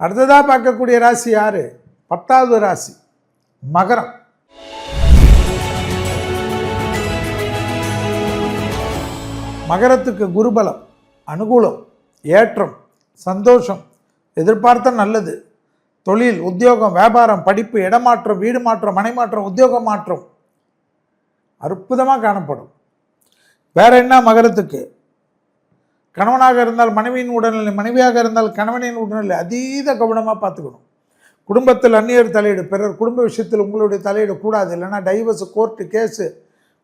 அடுத்ததாக பார்க்கக்கூடிய ராசி யாரு? 10வது ராசி மகரம். மகரத்துக்கு குருபலம், அனுகூலம், ஏற்றம், சந்தோஷம், எதிர்பார்த்த நல்லது, தொழில், உத்தியோகம், வியாபாரம், படிப்பு, இடமாற்றம், வீடு மாற்றம், மனை மாற்றம், உத்தியோக மாற்றம் அற்புதமாக காணப்படும். வேற என்ன? மகரத்துக்கு கணவனாக இருந்தால் மனைவியின் உடல்நிலை, மனைவியாக இருந்தால் கணவனின் உடல்நிலை அதீத கவனமாக பார்த்துக்கணும். குடும்பத்தில் அந்நியர் தலையீடு, பிறர் குடும்ப விஷயத்தில் உங்களுடைய தலையீடு கூடாது. இல்லைன்னா டைவர்ஸு, கோர்ட்டு கேஸு,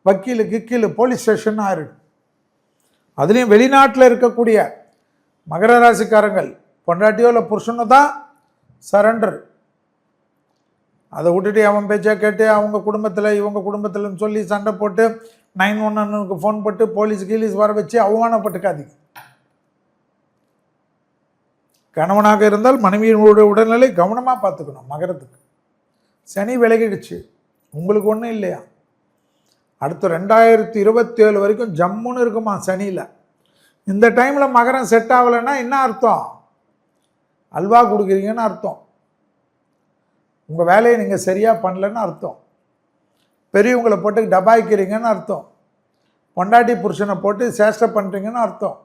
வக்கீலு கிக்கீலு, போலீஸ் ஸ்டேஷன் ஆயிடும். அதுலேயும் வெளிநாட்டில் இருக்கக்கூடிய மகர ராசிக்காரங்கள் பொண்டாட்டியோ இல்லை புருஷனோ தான் சரண்டர். அதை விட்டுட்டு அவன் பேச்சா கேட்டு அவங்க குடும்பத்தில் இவங்க குடும்பத்தில்னு சொல்லி சண்டை போட்டு 911க்கு ஃபோன் போட்டு போலீஸ் கீலீஸ் வர வச்சு அவமானப்பட்டுக்காதீங்க. கணவனாக இருந்தால் மனைவியினுடைய உடல்நிலை கவனமாக பார்த்துக்கணும். மகரத்துக்கு சனி விலகிடுச்சு, உங்களுக்கு ஒன்றும் இல்லையா? அடுத்த 2027 வரைக்கும் ஜம்முன்னு இருக்குமா சனியில். இந்த டைமில் மகரம் செட் ஆகலைன்னா என்ன அர்த்தம்? அல்வா கொடுக்குறீங்கன்னு அர்த்தம். உங்கள் வேலையை நீங்கள் சரியாக பண்ணலன்னு அர்த்தம். பெரியவங்களை போட்டு டபாய்க்கிறீங்கன்னு அர்த்தம். பொண்டாட்டி புருஷனை போட்டு சேஷ்டை பண்ணுறீங்கன்னு அர்த்தம்.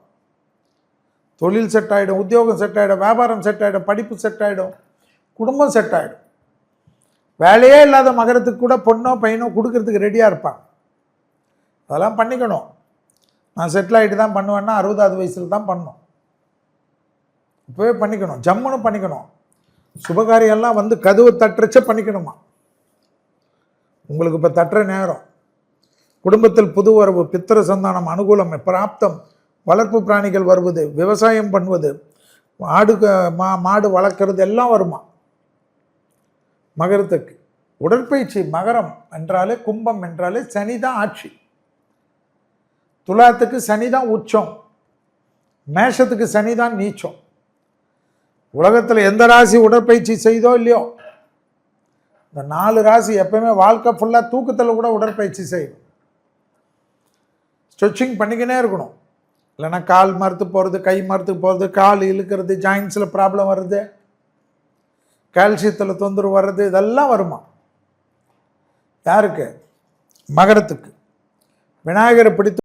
தொழில் செட் ஆகிடும், உத்தியோகம் செட் ஆகிடும், வியாபாரம் செட் ஆகிடும், படிப்பு செட் ஆகிடும், குடும்பம் செட் ஆகிடும். வேலையே இல்லாத மகரத்துக்கு கூட பொண்ணோ பையனோ கொடுக்கறதுக்கு ரெடியாக இருப்பாங்க. அதெல்லாம் பண்ணிக்கணும். நான் செட்டில் ஆகிட்டு தான் பண்ணுவேன்னா 60வது வயசில் தான் பண்ணணும். இப்போவே பண்ணிக்கணும், ஜம்முன்னு பண்ணிக்கணும். சுபகாரியெல்லாம் வந்து கதவு தட்டுறச்ச பண்ணிக்கணுமா. உங்களுக்கு இப்போ தட்டுற நேரம். குடும்பத்தில் புது வரவு, பித்திர சந்தானம், அனுகூலம், பிராப்தம், வளர்ப்பு பிராணிகள் வருவது, விவசாயம் பண்ணுவது, மாடு வளர்க்குறது எல்லாம் வருமா மகரத்துக்கு. உடற்பயிற்சி. மகரம் என்றாலே, கும்பம் என்றாலே சனி தான் ஆட்சி. துலாத்துக்கு சனி தான் உச்சம், மேஷத்துக்கு சனி தான் நீச்சம். உலகத்தில் எந்த ராசி உடற்பயிற்சி செய்தோ இல்லையோ, இந்த 4 ராசி எப்பவுமே வாழ்க்கை ஃபுல்லாக தூக்கத்தில் கூட உடற்பயிற்சி செய்யணும். ஸ்ட்ரெச்சிங் பண்ணிக்கினே இருக்கணும். இல்லைன்னா கால் மறுத்து போகிறது, கை மறுத்து போகிறது, கால் இழுக்கிறது, ஜாயின்ஸில் ப்ராப்ளம் வருது, கால்சியத்தில் தொந்தரவு வர்றது, இதெல்லாம் வருமா யாருக்கு? மகரத்துக்கு. விநாயகரை பிடித்து